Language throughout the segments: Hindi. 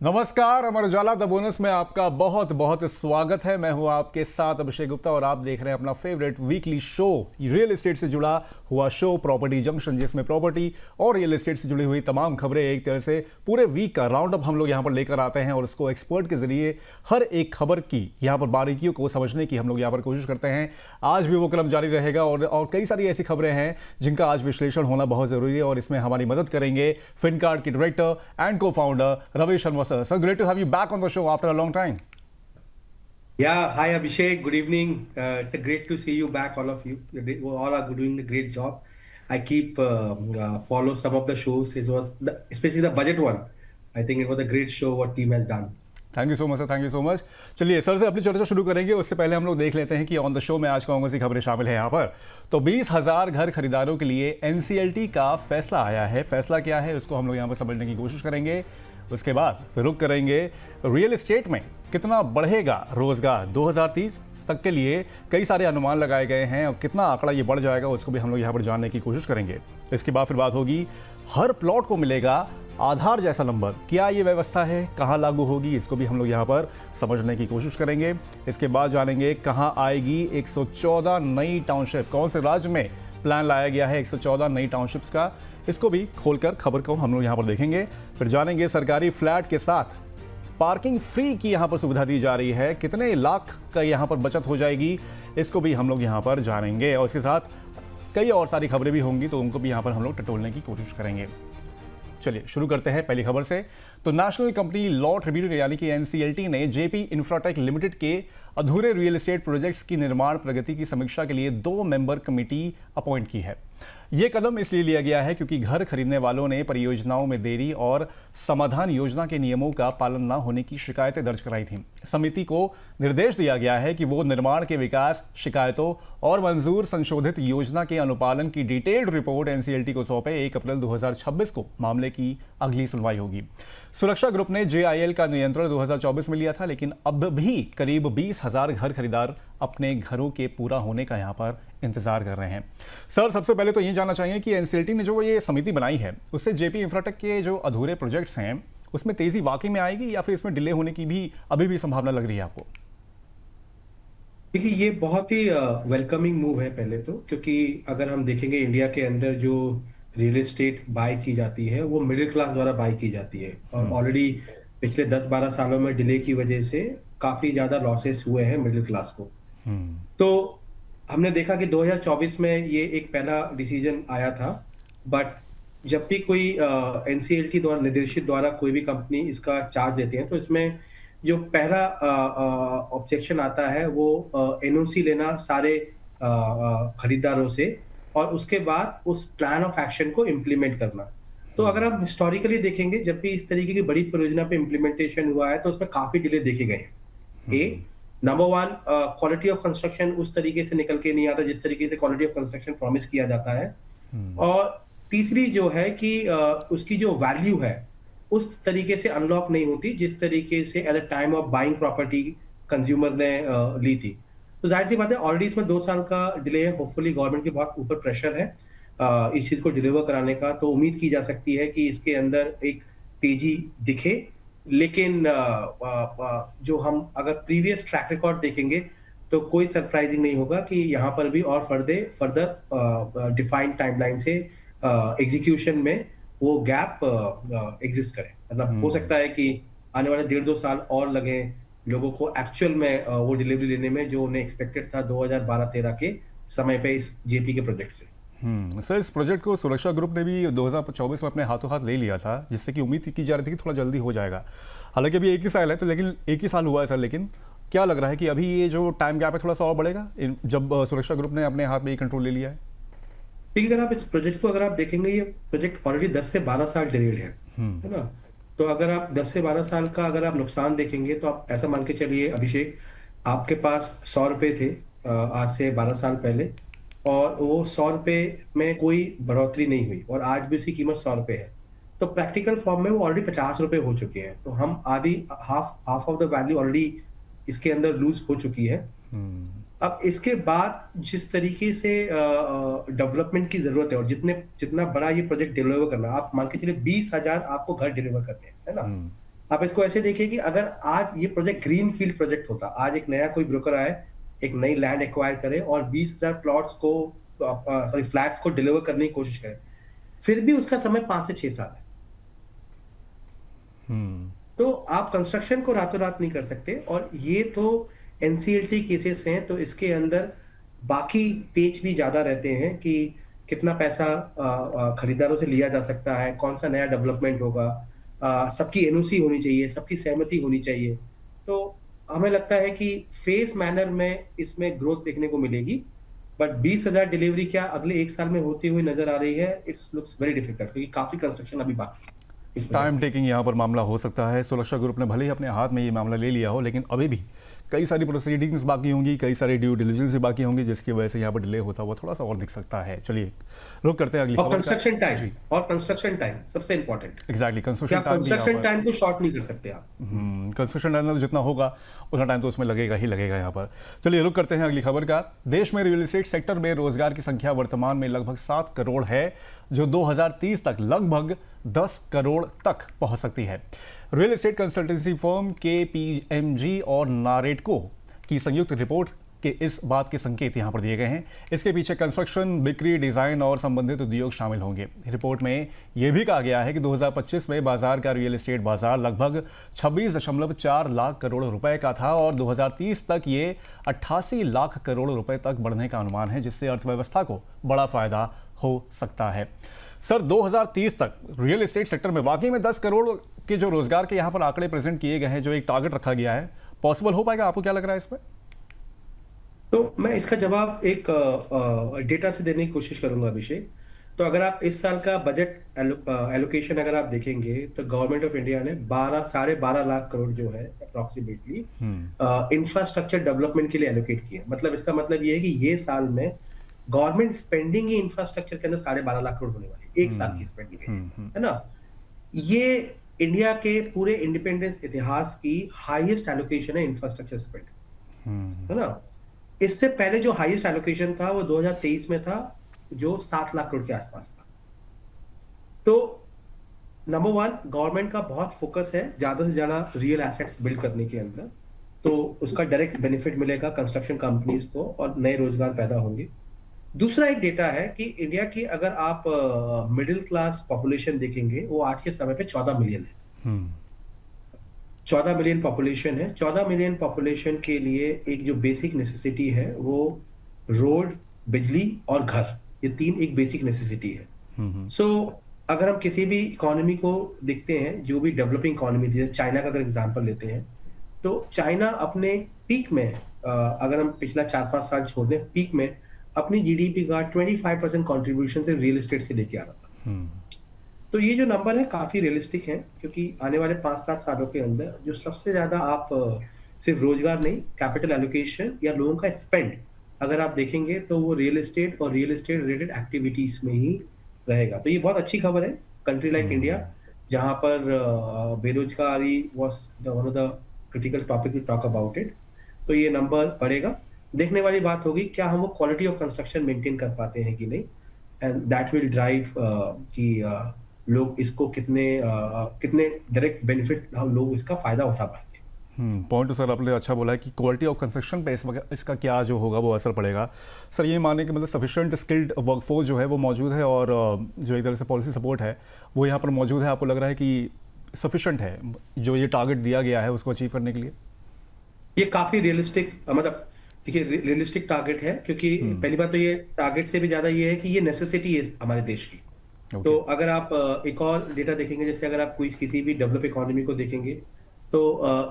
नमस्कार, अमर उजाला द बोनस में आपका बहुत बहुत स्वागत है। मैं हूं आपके साथ अभिषेक गुप्ता और आप देख रहे हैं अपना favourite weekly show, real estate से जुड़ा हुआ शो प्रॉपर्टी जंक्शन, जिसमें प्रॉपर्टी और रियल एस्टेट से जुड़ी हुई तमाम खबरें एक तरह से पूरे वीक का राउंड अप हम लोग यहां पर लेकर आते हैं और उसको एक्सपर्ट के जरिए हर एक खबर की यहां पर बारीकियों को समझने की हम लोग यहां पर कोशिश करते हैं। आज भी वो क्रम जारी रहेगा और कई सारी ऐसी खबरें हैं जिनका आज विश्लेषण होना बहुत जरूरी है और इसमें हमारी मदद करेंगे फिनकार्ड के director and co founder Ravi Sharma sir. So great to have you back on the show after a long time. Yeah, hi Abhishek. Good evening. It's a great to see you back, all of you. All are doing a great job. I keep follow some of the shows. Especially the budget one. I think it was a great show what team has done. Thank you so much sir, thank you so much. चलिए सर से अपनी चर्चा शुरू करेंगे, उससे पहले हम लोग देख लेते हैं कि ऑन द शो में आज कौन कौन सी खबरें शामिल है यहाँ पर। तो 20,000 घर खरीदारों के लिए एनसीएलटी का फैसला आया है। फैसला क्या है उसको हम लोग यहाँ पर समझने की कोशिश करेंगे। उसके बाद फिर रुक करेंगे रियल एस्टेट में कितना बढ़ेगा रोजगार 2030 तक के लिए। कई सारे अनुमान लगाए गए हैं और कितना आंकड़ा ये बढ़ जाएगा उसको भी हम लोग यहाँ पर जानने की कोशिश करेंगे। इसके बाद फिर बात होगी, हर प्लॉट को मिलेगा आधार जैसा नंबर, क्या ये व्यवस्था है, कहाँ लागू होगी, इसको भी हम लोग यहाँ पर समझने की कोशिश करेंगे। इसके बाद जानेंगे कहाँ आएगी 114 नई टाउनशिप, कौन से राज्य में प्लान लाया गया है 114 नई टाउनशिप्स का, इसको भी खोलकर खबर को हम लोग यहाँ पर देखेंगे। फिर जानेंगे सरकारी फ्लैट के साथ पार्किंग फ्री की यहाँ पर सुविधा दी जा रही है, कितने लाख का यहाँ पर बचत हो जाएगी, इसको भी हम लोग यहाँ पर जानेंगे। और इसके साथ कई और सारी खबरें भी होंगी तो उनको भी यहाँ पर हम लोग टटोलने की कोशिश करेंगे। चलिए शुरू करते हैं पहली खबर से। तो नेशनल कंपनी लॉ ट्रिब्यूनल यानी कि एनसीएलटी ने जेपी इंफ्राटेक लिमिटेड के अधूरे रियल एस्टेट प्रोजेक्ट्स की निर्माण प्रगति की समीक्षा के लिए 2 मेंबर कमेटी अपॉइंट की है। यह कदम इसलिए लिया गया है क्योंकि घर खरीदने वालों ने परियोजनाओं में देरी और समाधान योजना के नियमों का पालन न होने की शिकायतें दर्ज कराई थीं। समिति को निर्देश दिया गया है कि वो निर्माण के विकास, शिकायतों और मंजूर संशोधित योजना के अनुपालन की डिटेल्ड रिपोर्ट एनसीएलटी को सौंपे। 1 अप्रैल 2026 को मामले की अगली सुनवाई होगी। सुरक्षा ग्रुप ने जेआईएल का नियंत्रण 2024 में लिया था, लेकिन अब भी करीब 20,000 घर खरीदार अपने घरों के पूरा होने का यहाँ पर इंतजार कर रहे हैं। सर, सबसे पहले तो ये जानना चाहिए कि एनसीएलटी ने जो ये समिति बनाई है उससे जेपी इंफ्राटेक के जो अधूरे प्रोजेक्ट्स हैं उसमें तेजी वाकई में आएगी या फिर इसमें डिले होने की भी अभी भी संभावना लग रही है आपको? देखिए, ये बहुत ही वेलकमिंग मूव है पहले तो, क्योंकि अगर हम देखेंगे इंडिया के अंदर जो रियल एस्टेट बाय की जाती है वो मिडिल क्लास द्वारा बाय की जाती है और ऑलरेडी पिछले 10-12 सालों में डिले की वजह से काफी ज्यादा लॉसेस हुए हैं मिडिल क्लास को। तो हमने देखा कि 2024 में ये एक पहला डिसीजन आया था, बट जब भी कोई एनसीएलटी द्वारा निर्देशित द्वारा कोई भी कंपनी इसका चार्ज लेती है तो इसमें जो पहला ऑब्जेक्शन आता है वो एनओसी लेना सारे खरीदारों से और उसके बाद उस प्लान ऑफ एक्शन को इम्प्लीमेंट करना। तो अगर हम हिस्टोरिकली देखेंगे, जब भी इस तरीके की बड़ी परियोजना पे इम्प्लीमेंटेशन हुआ है तो उसमें काफी डिले देखे गए हैं। नंबर 1, क्वालिटी ऑफ कंस्ट्रक्शन उस तरीके से निकल के नहीं आता जिस तरीके से क्वालिटी ऑफ कंस्ट्रक्शन प्रॉमिस किया जाता है। और तीसरी जो है कि उसकी जो वैल्यू है उस तरीके से अनलॉक नहीं होती जिस तरीके से at the time of buying property consumer ने ली थी। तो जाहिर सी बात है ऑलरेडी इसमें 2 साल का डिले है। होपफुली गवर्नमेंट के बहुत ऊपर प्रेशर है इस चीज को डिलीवर कराने का, तो उम्मीद की जा सकती है कि इसके अंदर एक तेजी दिखे। लेकिन जो हम अगर प्रीवियस ट्रैक रिकॉर्ड देखेंगे तो कोई सरप्राइजिंग नहीं होगा कि यहाँ पर भी और फर्दर डिफाइंड टाइमलाइन से एग्जीक्यूशन में वो गैप एग्जिस्ट करे। मतलब हो सकता है कि आने वाले 1.5-2 साल और लगे लोगों को एक्चुअल में वो डिलीवरी लेने में जो उन्हें एक्सपेक्टेड था 2012-13 के समय पे इस जेपी के प्रोजेक्ट से। सर, इस प्रोजेक्ट को सुरक्षा ग्रुप ने भी 2024 में अपने हाथों हाथ ले लिया था, जिससे कि उम्मीद की जा रही थी कि थोड़ा जल्दी हो जाएगा। हालांकि अभी 1 ही साल है, तो लेकिन 1 ही साल हुआ है सर, लेकिन क्या लग रहा है कि अभी ये जो टाइम गैप है थोड़ा सा और बढ़ेगा जब सुरक्षा ग्रुप ने अपने हाथ में ये कंट्रोल ले लिया है? देखिए, अगर आप इस प्रोजेक्ट को अगर आप देखेंगे, ये प्रोजेक्ट ऑलरेडी 10 से 12 साल डिलेड है ना। तो अगर आप 10 से 12 साल का अगर आप नुकसान देखेंगे तो आप ऐसा मान के चलिए अभिषेक, आपके पास 100 रुपए थे आज से 12 साल पहले और वो 100 रुपए में कोई बढ़ोतरी नहीं हुई और आज भी उसकी कीमत 100 रुपए है। तो प्रैक्टिकल फॉर्म में वो ऑलरेडी 50 रुपए हो चुके हैं। तो हम आधी half of the value already इसके अंदर लूज हो चुकी है। अब इसके बाद जिस तरीके से डेवलपमेंट की जरूरत है और जितना बड़ा ये प्रोजेक्ट डिलीवर करना, आप मान के चलिए 20,000 आपको घर डिलीवर करने हैं, है ना। आप इसको ऐसे देखिए कि अगर आज ये प्रोजेक्ट ग्रीन फील्ड प्रोजेक्ट होता, आज एक नया कोई ब्रोकर आए, एक नई लैंड एक्वायर करे और 20,000 प्लॉट्स को सॉरी फ्लैट्स को डिलीवर करने की कोशिश करे, फिर भी उसका समय 5 से 6 साल है। तो आप कंस्ट्रक्शन को रातों रात नहीं कर सकते, और ये तो एनसीएलटी केसेस हैं, तो इसके अंदर बाकी पेच भी ज्यादा रहते हैं कि कितना पैसा खरीदारों से लिया जा सकता है, कौन सा नया डेवलपमेंट होगा, सबकी एनओसी होनी चाहिए, सबकी सहमति होनी चाहिए। तो हमें लगता है कि फेस मैनर में इसमें ग्रोथ देखने को मिलेगी, बट 20,000 डिलीवरी क्या अगले 1 साल में होती हुई नजर आ रही है? इट्स लुक्स वेरी डिफिकल्ट, क्योंकि काफी कंस्ट्रक्शन अभी बाकी है इस प्रोजेक्ट टाइम के। टेकिंग यहाँ पर मामला हो सकता है। सुरक्षा ग्रुप ने भले ही अपने हाथ में ये मामला ले लिया हो, लेकिन अभी भी कई सारी प्रोसीडिंग्स बाकी होंगी, कई सारी ड्यू डिलिजेंस भी बाकी होंगी, जिसकी वजह से यहाँ पर डिले होता हुआ थोड़ा सा और दिख सकता है। चलिए रुक करते हैं अगली और खबर का। कंस्ट्रक्शन टाइम, जी और कंस्ट्रक्शन टाइम सबसे इंपॉर्टेंट, एग्जैक्टली, कि कंस्ट्रक्शन आप टाइम भी यहाँ कंस्ट्रक्शन पर टाइम को शॉर्ट नहीं कर सकते आप। कंस्ट्रक्शन टाइम जितना होगा उतना टाइम तो उसमें लगेगा ही लगेगा यहाँ पर। चलिए रुक करते हैं अगली खबर का। देश में रियल एस्टेट सेक्टर में रोजगार की संख्या वर्तमान में लगभग 7 करोड़ है, जो 2030 तक लगभग 10 करोड़ तक पहुंच सकती है। Real estate consultancy firm KPMG और नारेडको की संयुक्त रिपोर्ट के इस बात के संकेत यहाँ पर दिए गए हैं। इसके पीछे कंस्ट्रक्शन, बिक्री, डिजाइन और संबंधित उद्योग शामिल होंगे। रिपोर्ट में यह भी कहा गया है कि 2025 में बाजार का रियल एस्टेट बाजार लगभग 26.4 लाख करोड़ रुपए का था और 2030 तक ये 88 लाख करोड़ रुपए तक बढ़ने का अनुमान है, जिससे अर्थव्यवस्था को बड़ा फायदा हो सकता है। सर, 2030 तक रियल एस्टेट सेक्टर में वाकई में 10 करोड़ के जो रोजगार के यहाँ पर आंकड़े प्रेजेंट किए गए हैं, जो एक टारगेट रखा गया है, पॉसिबल हो पाएगा? आपको क्या लग रहा है इसमें? तो मैं इसका जवाब एक डेटा से देने की कोशिश करूंगा अभिषेक। तो अगर आप इस साल का बजट एलोकेशन अगर आप देखेंगे, तो गवर्नमेंट ऑफ इंडिया ने 12.5 लाख करोड़ जो है अप्रोक्सीमेटली इंफ्रास्ट्रक्चर डेवलपमेंट के लिए एलोकेट किया। मतलब इसका मतलब ये है कि ये साल में गवर्नमेंट स्पेंडिंग ही इंफ्रास्ट्रक्चर के अंदर 12.5 लाख करोड़ होने वाली है, एक साल की स्पेंडिंग है ना। ये इंडिया के पूरे इंडिपेंडेंस इतिहास की हाईएस्ट एलोकेशन है इंफ्रास्ट्रक्चर स्पेंड, है ना। इससे पहले जो हाईएस्ट एलोकेशन था वो 2023 में था, जो 7 लाख करोड़ के आसपास था। तो नंबर वन, गवर्नमेंट का बहुत फोकस है ज्यादा से ज्यादा रियल एसेट्स बिल्ड करने के अंदर, तो उसका डायरेक्ट बेनिफिट मिलेगा कंस्ट्रक्शन कंपनीज को और नए रोजगार पैदा होंगे। दूसरा एक डेटा है कि इंडिया की अगर आप मिडिल क्लास पॉपुलेशन देखेंगे, वो आज के समय पे 14 मिलियन है। 14 मिलियन पॉपुलेशन है। 14 मिलियन पॉपुलेशन के लिए एक जो बेसिक नेसेसिटी है वो रोड, बिजली और घर, ये 3 एक बेसिक नेसेसिटी है। सो अगर हम किसी भी इकोनॉमी को देखते हैं, जो भी डेवलपिंग इकोनॉमी, जैसे चाइना का अगर एग्जांपल लेते हैं, तो चाइना अपने पीक में अगर हम पिछला 4-5 साल छोड़ दें, पीक में अपनी जीडीपी का 25% कॉन्ट्रीब्यूशन से रियल एस्टेट से लेके आ रहा था। तो ये जो नंबर है काफी रियलिस्टिक है, क्योंकि आने वाले 5-7 सालों के अंदर जो सबसे ज्यादा आप सिर्फ रोजगार नहीं, कैपिटल एलोकेशन या लोगों का स्पेंड अगर आप देखेंगे, तो वो रियल एस्टेट और रियल एस्टेट रिलेटेड एक्टिविटीज में ही रहेगा। तो ये बहुत अच्छी खबर है कंट्री लाइक इंडिया, जहां पर बेरोजगारी was one of the critical topic to talk about it. तो ये नंबर बढ़ेगा। देखने वाली बात होगी क्या हम वो क्वालिटी ऑफ कंस्ट्रक्शन मेंटेन कर पाते हैं कि नहीं, एंड दैट विल ड्राइव कि लोग इसको कितने डायरेक्ट बेनिफिट हम लोग इसका फायदा उठा पाएंगे। पॉइंट तो सर आपने अच्छा बोला है कि क्वालिटी ऑफ कंस्ट्रक्शन पे इसका क्या जो होगा वो असर पड़ेगा। सर, ये माने कि मतलब सफिशिएंट स्किल्ड वर्कफोर्स जो है वो मौजूद है, और जो एक तरह से पॉलिसी सपोर्ट है वो यहाँ पर मौजूद है। आपको लग रहा है कि सफिशिएंट है जो ये टारगेट दिया गया है उसको अचीव करने के लिए? ये काफी रियलिस्टिक, मतलब देखिए रियलिस्टिक टारगेट है, क्योंकि पहली बात तो ये टारगेट से भी ज्यादा ये है कि ये नेसेसिटी है हमारे देश की। तो अगर आप एक और डेटा देखेंगे, जैसे अगर आप किसी भी डेवलप इकोनॉमी को देखेंगे, तो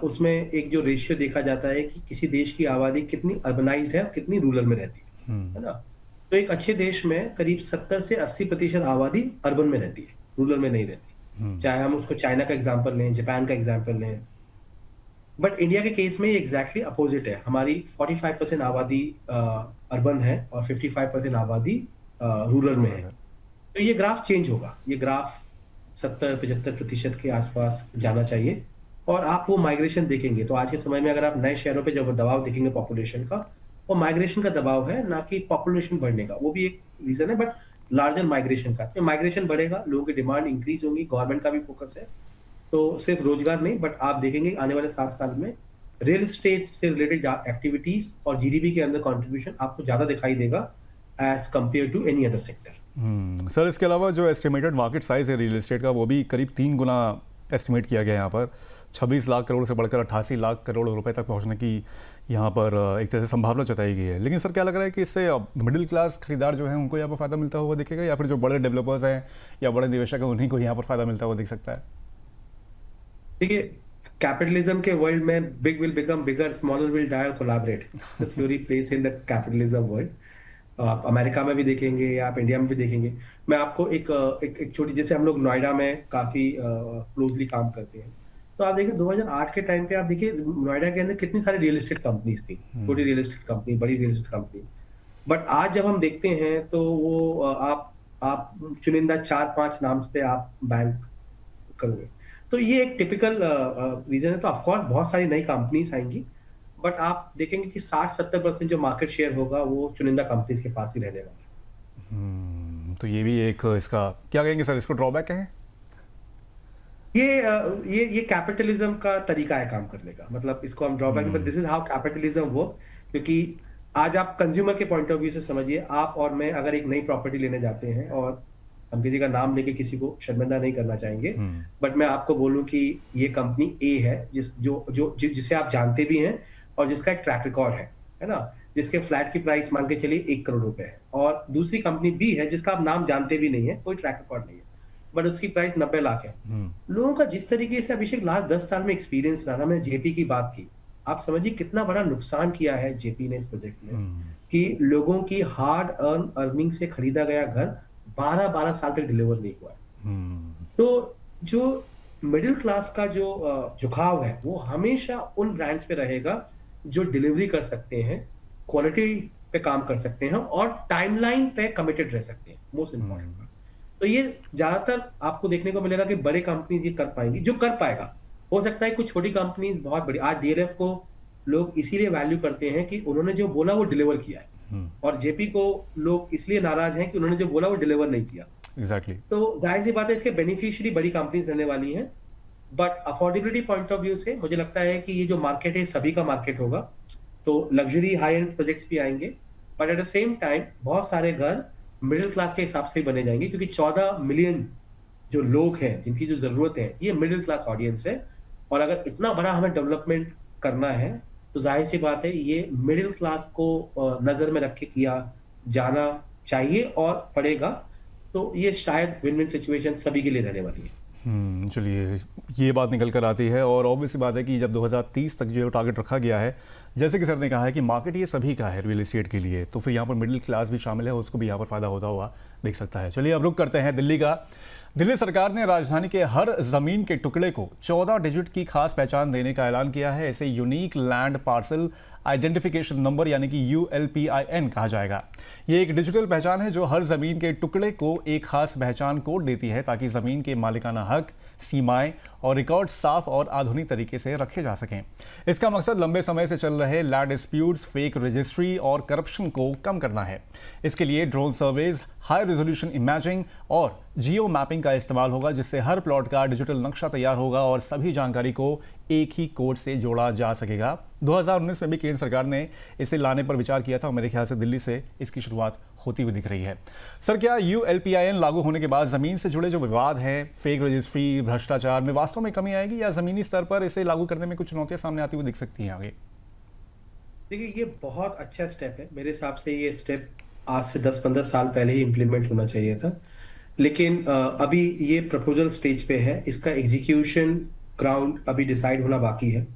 उसमें एक जो रेशियो देखा जाता है कि किसी देश की आबादी कितनी अर्बनाइज्ड है और कितनी रूरल में रहती है ना। तो एक अच्छे देश में करीब 70 से 80% आबादी अर्बन में रहती है, रूरल में नहीं रहती। चाहे हम उसको चाइना का एग्जाम्पल लें, जापान का एग्जाम्पल लें, बट इंडिया के केस में ये एग्जैक्टली अपोजिट है। हमारी 45% आबादी अर्बन है और 55% आबादी रूरल में है। तो ये ग्राफ चेंज होगा, ये ग्राफ 70-75% के आसपास जाना चाहिए। और आप वो माइग्रेशन देखेंगे, तो आज के समय में अगर आप नए शहरों पे जब दबाव देखेंगे पॉपुलेशन का, वो माइग्रेशन का दबाव है, ना कि पॉपुलेशन बढ़ने का। वो भी एक रीजन है, बट लार्जर माइग्रेशन का। तो माइग्रेशन बढ़ेगा, लोगों की डिमांड इंक्रीज होंगी, गवर्नमेंट का भी फोकस है। तो सिर्फ रोजगार नहीं, बट आप देखेंगे आने वाले 7 साल में रियल एस्टेट से रिलेटेड एक्टिविटीज और जीडीपी के अंदर कंट्रीब्यूशन आपको ज्यादा दिखाई देगा as compare to any other sector. Sir इसके अलावा जो एस्टिमेटेड मार्केट साइज है रियल एस्टेट का वो भी करीब 3 गुना एस्टिमेट किया गया है यहाँ पर। 26 लाख करोड़ से बढ़कर 88 लाख करोड़ रुपए तक पहुँचने की यहाँ पर एक तरह से संभावना जताई गई है। लेकिन सर क्या लग रहा है कि इससे मिडिल क्लास खरीदार जो है उनको यहाँ पर फ़ायदा मिलता हुआ दिखेगा, या फिर जो बड़े डेवलपर्स हैं या बड़े निवेशक हैं उन्हीं को यहाँ पर फ़ायदा मिलता हुआ दिख सकता है? देखिए, कैपिटलिज्म के वर्ल्ड में big will become bigger, smaller will die और collaborate, the theory place in the capitalism world. आप अमेरिका में भी देखेंगे या आप इंडिया में भी देखेंगे। मैं आपको एक छोटी, जैसे हम लोग नोएडा में काफी क्लोजली काम करते हैं, तो आप देखिए 2008 के टाइम पे आप देखिए नोएडा के अंदर कितनी सारी रियल एस्टेट कंपनीज थी, छोटी रियल एस्टेट कंपनी, बड़ी रियल एस्टेट कंपनी। बट आज जब हम देखते हैं तो वो आप चुनिंदा 4-5 नाम पे आप बैंक करोगे। तो ये एक टिपिकल रीजन है। तो ऑफकोर्स बहुत सारी नई कंपनीज आएंगी, बट आप देखेंगे कि 60-70% जो मार्केट शेयर होगा वो चुनिंदा कंपनीज के पास ही रहने वाला है। तो ये भी एक इसका क्या कहेंगे सर, इसको ड्रॉबैक है? ये कैपिटलिज्म का तरीका है काम करने का, मतलब इसको हम drawback, but this is how capitalism work. क्योंकि आज आप कंज्यूमर के पॉइंट ऑफ व्यू से समझिए, आप और मैं अगर एक नई प्रॉपर्टी लेने जाते हैं, और हम किसी का नाम लेके किसी को शर्मिंदा नहीं करना चाहेंगे, बट मैं आपको बोलूं कि ये कंपनी ए है जिसे आप जानते भी हैं और जिसका एक ट्रैक रिकॉर्ड है ना, जिसके फ्लैट की प्राइस मान के चलिए 1 करोड़ रुपए है, और दूसरी कंपनी बी है जिसका आप नाम जानते भी नहीं है, कोई ट्रैक रिकॉर्ड नहीं है, बट उसकी प्राइस 90 लाख है। लोगों का जिस तरीके से अभिषेक लास्ट 10 साल में एक्सपीरियंस रहा ना, मैं जेपी की बात की, आप समझिए कितना बड़ा नुकसान किया है जेपी ने इस प्रोजेक्ट में, कि लोगों की हार्ड अर्निंग से खरीदा गया घर 12-12 साल तक डिलीवर नहीं हुआ है। तो जो मिडिल क्लास का जो झुकाव है वो हमेशा उन ब्रांड्स पे रहेगा जो डिलीवरी कर सकते हैं, क्वालिटी पे काम कर सकते हैं और टाइमलाइन पे कमिटेड रह सकते हैं, मोस्ट इंपॉर्टेंट। तो ये ज्यादातर आपको देखने को मिलेगा कि बड़े कंपनीज ये कर पाएंगी, जो कर पाएगा। हो सकता है कुछ छोटी कंपनीज बहुत बड़ी, आज डीएलएफ को लोग इसीलिए वैल्यू करते हैं कि उन्होंने जो बोला वो डिलीवर किया है, और जेपी को लोग इसलिए नाराज हैं कि उन्होंने जो बोला वो डिलीवर नहीं किया। एग्जैक्टली। तो जाहिर सी बात है इसके बेनिफिशियरी बड़ी कंपनीज रहने वाली हैं, but affordability point of view से मुझे लगता है कि ये जो मार्केट है सभी का मार्केट होगा। तो लग्जरी हाई एंड प्रोजेक्ट्स भी आएंगे, but at the same time बहुत सारे घर मिडिल क्लास के हिसाब से ही बने जाएंगे, क्योंकि 14 मिलियन जो लोग हैं जिनकी जो जरूरत है ये मिडिल क्लास ऑडियंस है, और अगर इतना बड़ा हमें डेवलपमेंट करना है तो जाहिर सी बात है ये मिडिल क्लास को नजर में रख के किया जाना चाहिए और पड़ेगा। तो ये शायद विन विन सिचुएशन सभी के लिए रहने वाली है। चलिए ये बात निकल कर आती है, और ऑब्वियसली बात है कि जब 2030 तक जो टारगेट रखा गया है, जैसे कि सर ने कहा है कि मार्केट ये सभी का है रियल एस्टेट के लिए, तो फिर यहाँ पर मिडिल क्लास भी शामिल है, उसको भी यहाँ पर फ़ायदा होता हुआ दिख सकता है। चलिए अब रुक करते हैं दिल्ली का। दिल्ली सरकार ने राजधानी के हर जमीन के टुकड़े को 14 डिजिट की खास पहचान देने का ऐलान किया है। इसे unique land parcel identification number यानी कि ULPIN कहा जाएगा। ये एक डिजिटल पहचान है जो हर जमीन के टुकड़े को एक खास पहचान कोड देती है, ताकि जमीन के मालिकाना हक, सीमाएं और रिकॉर्ड साफ और आधुनिक तरीके से रखे जा सकें। इसका मकसद लंबे समय से चल रहे लैंड डिस्प्यूट्स, फेक रजिस्ट्री और करप्शन को कम करना है। इसके लिए drone surveys, high resolution imaging और जियो मैपिंग का इस्तेमाल होगा, जिससे हर प्लॉट का डिजिटल नक्शा तैयार होगा और सभी जानकारी को एक ही कोड से जोड़ा जा सकेगा। 2019 में भी केंद्र सरकार ने इसे लाने पर विचार किया था और मेरे ख्याल से दिल्ली से इसकी शुरुआत होती हुई दिख रही है। सर, क्या ULPIN लागू होने के बाद जमीन से जुड़े जो विवाद हैं, फेक रजिस्ट्री, भ्रष्टाचार में वास्तव में कमी आएगी, या जमीनी स्तर पर इसे लागू करने में कुछ चुनौतियां सामने आती हुई दिख सकती हैं आगे? देखिए, ये बहुत अच्छा स्टेप है। मेरे हिसाब से ये स्टेप आज से 10-15 साल पहले ही इम्प्लीमेंट होना चाहिए था, लेकिन अभी ये प्रपोजल स्टेज पे है, इसका एग्जीक्यूशन ग्राउंड अभी डिसाइड होना बाकी है।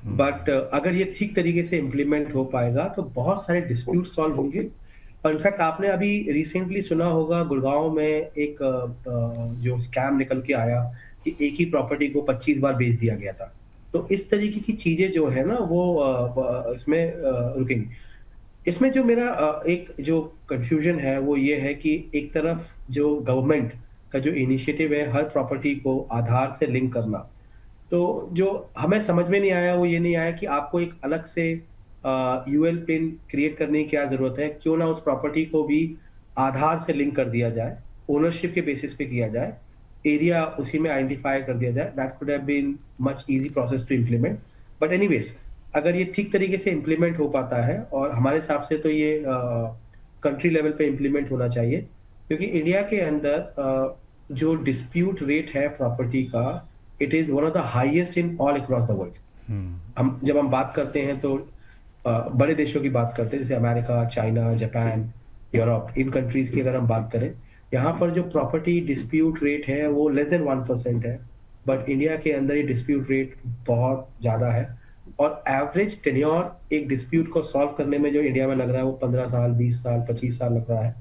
बट अगर ये ठीक तरीके से इम्प्लीमेंट हो पाएगा तो बहुत सारे डिस्प्यूट सॉल्व होंगे। और इनफैक्ट आपने अभी रिसेंटली सुना होगा, गुड़गांव में एक जो स्कैम निकल के आया कि एक ही प्रॉपर्टी को 25 बार बेच दिया गया था। तो इस तरीके की चीजें जो है ना वो इसमें रुकेंगी। इसमें जो मेरा एक जो कंफ्यूजन है वो ये है कि एक तरफ जो गवर्नमेंट का जो इनिशिएटिव है हर प्रॉपर्टी को आधार से लिंक करना, तो जो हमें समझ में नहीं आया वो ये नहीं आया कि आपको एक अलग से UL पिन क्रिएट करने की क्या जरूरत है। क्यों ना उस प्रॉपर्टी को भी आधार से लिंक कर दिया जाए, ओनरशिप के बेसिस पे किया जाए, एरिया उसी में आइडेंटिफाई कर दिया जाए, that could have been much easy process to implement. But anyways, अगर ये ठीक तरीके से इम्प्लीमेंट हो पाता है, और हमारे हिसाब से तो ये कंट्री लेवल पे इम्प्लीमेंट होना चाहिए, क्योंकि इंडिया के अंदर जो डिस्प्यूट रेट है प्रॉपर्टी का, it is one of the highest in all across the world. हम जब हम बात करते हैं तो बड़े देशों की बात करते हैं, जैसे अमेरिका, चाइना, जापान, यूरोप, इन कंट्रीज की अगर हम बात करें, यहाँ पर जो प्रॉपर्टी डिस्प्यूट रेट है वो लेस देन 1% है। बट इंडिया के अंदर ये डिस्प्यूट रेट बहुत ज़्यादा है, और एवरेज टेन्योर एक डिस्प्यूट को सॉल्व करने में जो इंडिया में लग रहा है वो 15 साल, 20 साल, 25 साल लग रहा है,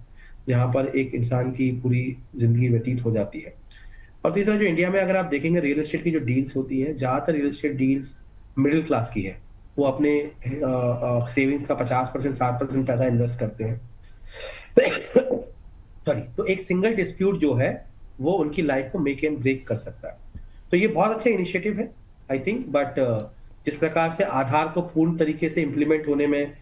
जहाँ पर एक इंसान की पूरी जिंदगी व्यतीत हो जाती है। और तीसरा, जो इंडिया में अगर आप देखेंगे रियल एस्टेट की जो डील्स होती है, ज़्यादातर real estate deals middle class की है। वो अपने सेविंग्स का 50%, 60% पैसा इन्वेस्ट करते हैं। सॉरी, तो एक सिंगल डिस्प्यूट जो है वो उनकी लाइफ को मेक एंड ब्रेक कर सकता है। तो ये बहुत अच्छा इनिशिएटिव है आई थिंक, बट जिस प्रकार से आधार को पूर्ण तरीके से इम्प्लीमेंट होने में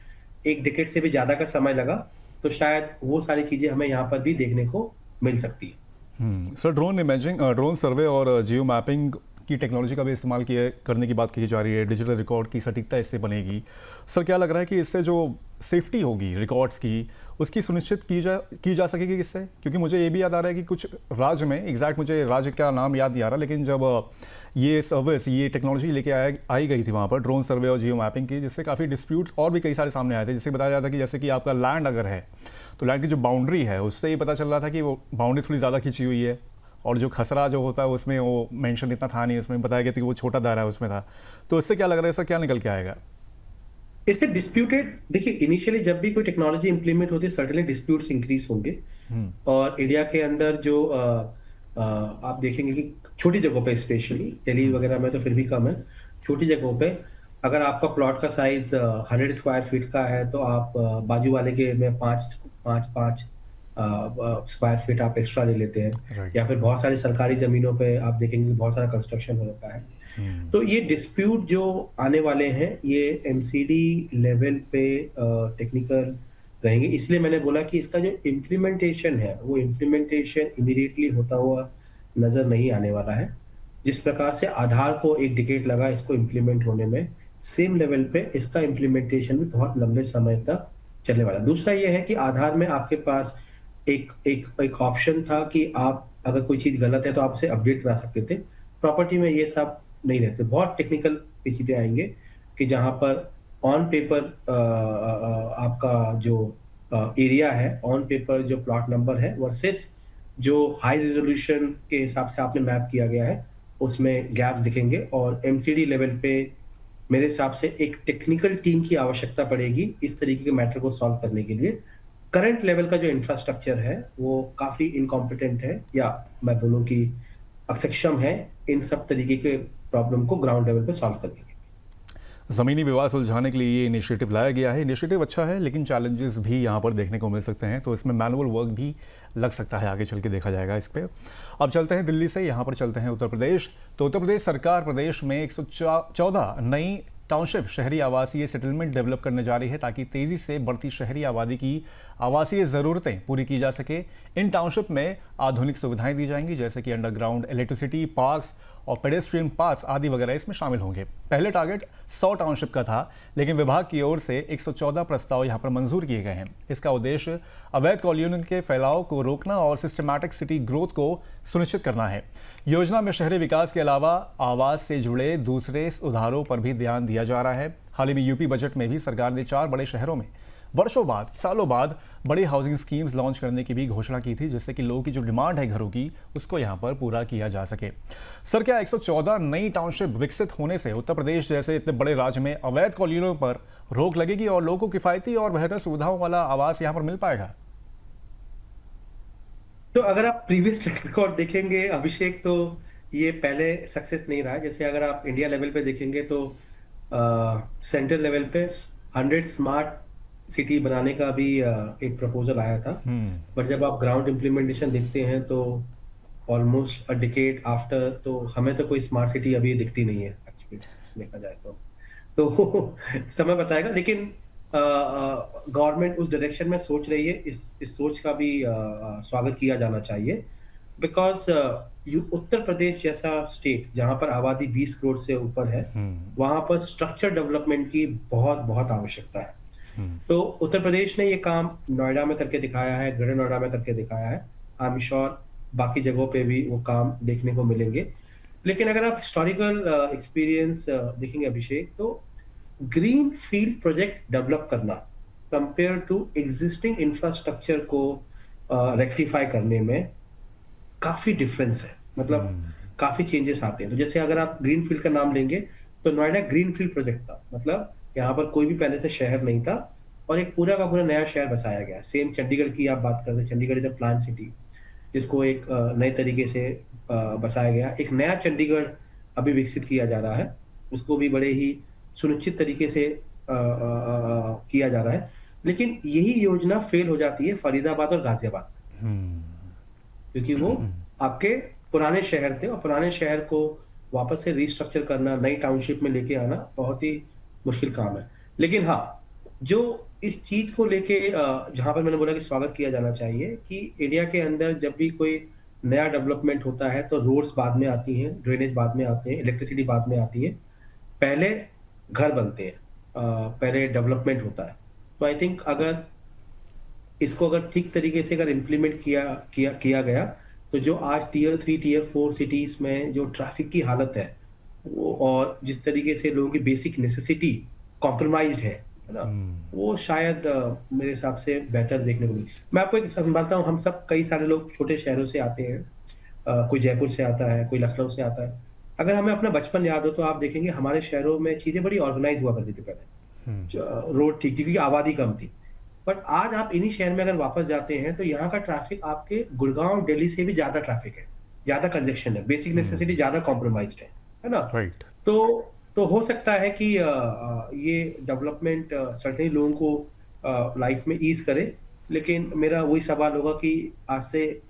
एक डिकेड से भी ज्यादा का समय लगा, तो शायद वो सारी चीजें हमें यहाँ पर भी देखने को मिल सकती है। Sir, drone imaging, drone survey और जियो मैपिंग की टेक्नोलॉजी का भी इस्तेमाल किया करने की बात की जा रही है। डिजिटल रिकॉर्ड की सटीकता इससे बनेगी। सर, क्या लग रहा है कि इससे जो सेफ्टी होगी रिकॉर्ड्स की, उसकी सुनिश्चित की जा सकेगी इससे? क्योंकि मुझे ये भी याद आ रहा है कि कुछ राज्य में, एग्जैक्ट मुझे राज्य का नाम याद नहीं आ रहा, लेकिन जब ये सर्विस, ये टेक्नोलॉजी लेके आई गई थी वहाँ पर, ड्रोन सर्वे और जियो मैपिंग की, जिससे काफ़ी डिस्प्यूट और भी कई सारे सामने आए थे। जिससे बताया जाता है कि जैसे कि आपका लैंड अगर है, तो लैंड की जो बाउंड्री है उससे ये पता चल रहा था कि वो बाउंड्री थोड़ी ज़्यादा खींची हुई है, और जो खसरा जो होता है उसमें वो मेंशन इतना था नहीं, उसमें बताया गया था कि वो छोटा दायरा है उसमें था। तो इससे क्या लग रहा है, इससे क्या निकल के आएगा? इससे डिस्प्यूटेड, देखिए इनिशियली जब भी कोई टेक्नोलॉजी इंप्लीमेंट होती है, सर्टेनली डिस्प्यूट्स इंक्रीज होंगे। और इंडिया के अंदर जो आप देखेंगे कि छोटी जगहों पे, स्पेशली दिल्ली वगैरह में तो फिर भी कम है, छोटी जगहों पे अगर आपका प्लॉट का साइज 100 स्क्वायर फीट का है, तो आप बाजू वाले के में पाँच पाँच पाँच स्क्वायर फीट आप एक्स्ट्रा ले लेते हैं। राइट। या फिर बहुत सारी सरकारी जमीनों पे आप देखेंगे कि बहुत सारा कंस्ट्रक्शन हो रखा है। तो ये डिस्प्यूट जो आने वाले हैं, ये एमसीडी लेवल पे टेक्निकल रहेंगे। इसलिए मैंने बोला कि इसका जो इम्प्लीमेंटेशन है, वो इम्प्लीमेंटेशन इमीडिएटली होता हुआ नजर नहीं आने वाला है। जिस प्रकार से आधार को एक डिकेड लगा इसको इम्प्लीमेंट होने में, सेम लेवल पे इसका इम्प्लीमेंटेशन भी बहुत लंबे समय तक चलने वाला है। दूसरा ये है कि आधार में आपके पास एक एक एक ऑप्शन था कि आप अगर कोई चीज गलत है तो आप उसे अपडेट करा सकते थे। प्रॉपर्टी में ये सब नहीं रहते, बहुत टेक्निकल चीजें आएंगे कि जहां पर ऑन पेपर आपका जो एरिया है, ऑन पेपर जो प्लॉट नंबर है वर्सेस जो हाई रेजोल्यूशन के हिसाब से आपने मैप किया गया है, उसमें गैप्स दिखेंगे। और एमसीडी लेवल पे मेरे हिसाब से एक टेक्निकल टीम की आवश्यकता पड़ेगी इस तरीके के मैटर को सॉल्व करने के लिए। करंट लेवल का जो इंफ्रास्ट्रक्चर है वो काफी इनकॉम्पिटेंट है, या मैं बोलूँ कि अक्षम है इन सब तरीके के प्रॉब्लम को ग्राउंड लेवल पे सॉल्व करने के लिए। ज़मीनी विवाद सुलझाने के लिए ये इनिशिएटिव लाया गया है। इनिशिएटिव अच्छा है, लेकिन चैलेंजेस भी यहाँ पर देखने को मिल सकते हैं, तो इसमें मैनुअल वर्क भी लग सकता है, आगे चल के देखा जाएगा इस पर। अब चलते हैं दिल्ली से, यहाँ पर चलते हैं उत्तर प्रदेश। तो उत्तर प्रदेश सरकार प्रदेश में 114 नई टाउनशिप शहरी आवासीय सेटलमेंट डेवलप करने जा रही है, ताकि तेज़ी से बढ़ती शहरी आबादी की आवासीय ज़रूरतें पूरी की जा सके। इन टाउनशिप में आधुनिक सुविधाएं दी जाएंगी, जैसे कि अंडरग्राउंड इलेक्ट्रिसिटी, पार्क्स और पेडेस्ट्रियन पार्क्स आदि वगैरह इसमें शामिल होंगे। पहले टारगेट 100 टाउनशिप का था, लेकिन विभाग की ओर से 114 प्रस्ताव यहां पर मंजूर किए गए हैं। इसका उद्देश्य अवैध कॉलोनियों के फैलाव को रोकना और सिस्टमैटिक सिटी ग्रोथ को सुनिश्चित करना है। योजना में शहरी विकास के अलावा आवास से जुड़े दूसरे सुधारों पर भी ध्यान दिया जा रहा है। हाल ही में यूपी बजट में भी सरकार ने 4 बड़े शहरों में वर्षों बाद, सालों बाद बड़ी हाउसिंग स्कीम्स लॉन्च करने की भी घोषणा की थी, जिससे कि लोगों की जो डिमांड है घरों की, उसको यहां पर पूरा किया जा सके। सर, क्या 114 नई टाउनशिप विकसित होने से उत्तर प्रदेश जैसे इतने बड़े राज्य में अवैध कॉलोनियों पर रोक लगेगी और लोगों को किफायती और बेहतर सुविधाओं वाला आवास यहां पर मिल पाएगा? तो अगर आप प्रीवियस रिकॉर्ड देखेंगे अभिषेक, तो ये पहले सक्सेस नहीं रहा है। जैसे अगर आप इंडिया लेवल पे देखेंगे तो सेंट्रल लेवल पे 100 स्मार्ट सिटी बनाने का भी एक प्रपोजल आया था। बट जब आप ग्राउंड इम्प्लीमेंटेशन देखते हैं तो ऑलमोस्ट अ डिकेड आफ्टर, तो हमें तो कोई स्मार्ट सिटी अभी दिखती नहीं है एक्चुअली, देखा जाए तो समय बताएगा। लेकिन गवर्नमेंट उस डायरेक्शन में सोच रही है, इस सोच का भी स्वागत किया जाना चाहिए। बिकॉज उत्तर प्रदेश जैसा स्टेट जहां पर आबादी 20 करोड़ से ऊपर है, वहां पर स्ट्रक्चर डेवलपमेंट की बहुत बहुत आवश्यकता है। तो उत्तर प्रदेश ने ये काम नोएडा में करके दिखाया है, ग्रेटर नोएडा में करके दिखाया है। आई एम श्योर बाकी जगहों पे भी वो काम देखने को मिलेंगे। लेकिन अगर आप हिस्टोरिकल एक्सपीरियंस देखेंगे अभिषेक, तो ग्रीन फील्ड प्रोजेक्ट डेवलप करना कंपेयर टू एग्जिस्टिंग इंफ्रास्ट्रक्चर को रेक्टिफाई करने में काफी डिफरेंस है। मतलब काफी चेंजेस आते हैं। तो जैसे अगर आप ग्रीन फील्ड का नाम लेंगे, तो नोएडा ग्रीन फील्ड प्रोजेक्ट था। मतलब यहाँ पर कोई भी पहले से शहर नहीं था और एक पूरा का पूरा नया शहर बसाया गया। सेम चंडीगढ़ की आप बात करते हैं, Chandigarh is a plan city, जिसको एक नए तरीके से बसाया गया। एक नया चंडीगढ़ अभी विकसित किया जा रहा है, उसको भी बड़े ही सुनिश्चित तरीके से किया जा रहा है। लेकिन यही योजना फेल हो जाती है फरीदाबाद और गाजियाबाद में, क्योंकि वो आपके पुराने शहर थे और पुराने शहर को वापस से रिस्ट्रक्चर करना, नई टाउनशिप में लेके आना बहुत ही मुश्किल काम है। लेकिन हाँ, जो इस चीज को लेके जहां पर मैंने बोला कि स्वागत किया जाना चाहिए कि इंडिया के अंदर जब भी कोई नया डेवलपमेंट होता है तो रोड्स बाद में आती हैं, ड्रेनेज बाद में आते हैं, इलेक्ट्रिसिटी बाद में आती है, पहले घर बनते हैं, पहले डेवलपमेंट होता है। तो आई थिंक अगर इसको अगर ठीक तरीके से अगर इम्प्लीमेंट किया किया किया गया, तो जो आज टीयर 3 टीयर 4 सिटीज में जो ट्रैफिक की हालत है वो, और जिस तरीके से लोगों की बेसिक नेसेसिटी कॉम्प्रोमाइज्ड है ना, वो शायद मेरे हिसाब से बेहतर देखने को मिली। मैं आपको एक समझाता हूँ, हम सब कई सारे लोग छोटे शहरों से आते हैं, कोई जयपुर से आता है, कोई लखनऊ से आता है। अगर हमें अपना बचपन याद हो तो आप देखेंगे हमारे शहरों में चीजें बड़ी ऑर्गेनाइज हुआ करती थी पहले, रोड ठीक थी क्योंकि आबादी कम थी। बट आज आप इन्हीं शहर में अगर वापस जाते हैं तो यहाँ का ट्रैफिक आपके गुड़गांव दिल्ली से भी ज्यादा ट्रैफिक है, ज्यादा कंजेक्शन है, बेसिक नेसेसिटी ज्यादा कॉम्प्रोमाइज्ड है ना। राइट। तो हो सकता है कि ये डेवलपमेंट सर्टेन लोगों को लाइफ में ईज करे। लेकिन मेरा वही सवाल होगा कि आज से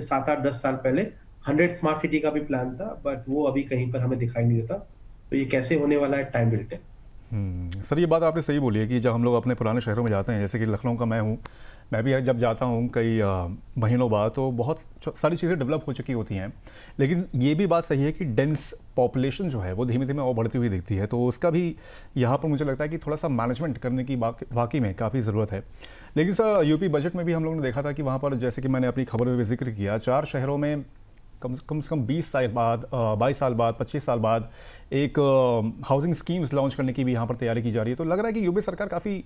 7 8 10 साल पहले 100 स्मार्ट सिटी का भी प्लान था, बट वो अभी कहीं पर हमें दिखाई नहीं देता। तो ये कैसे होने वाला है, टाइम विल टेल। सर, ये बात आपने सही बोली है कि जब हम लोग अपने पुराने शहरों में जाते हैं, जैसे कि लखनऊ का मैं हूँ, मैं भी जब जाता हूँ कई महीनों बाद, तो बहुत सारी चीज़ें डेवलप हो चुकी होती हैं। लेकिन ये भी बात सही है कि डेंस पॉपुलेशन जो है वो धीमे धीमे और बढ़ती हुई दिखती है, तो उसका भी यहाँ पर मुझे लगता है कि थोड़ा सा मैनेजमेंट करने की वाकई में काफ़ी ज़रूरत है। लेकिन सर, यूपी बजट में भी हम लोगों ने देखा था कि वहाँ पर, जैसे कि मैंने अपनी खबर में भी जिक्र किया, 4 शहरों में कम से कम 20 साल बाद, 22 साल बाद, 25 साल बाद एक हाउसिंग स्कीम्स लॉन्च करने की भी यहाँ पर तैयारी की जा रही है। तो लग रहा है कि यूपी सरकार काफ़ी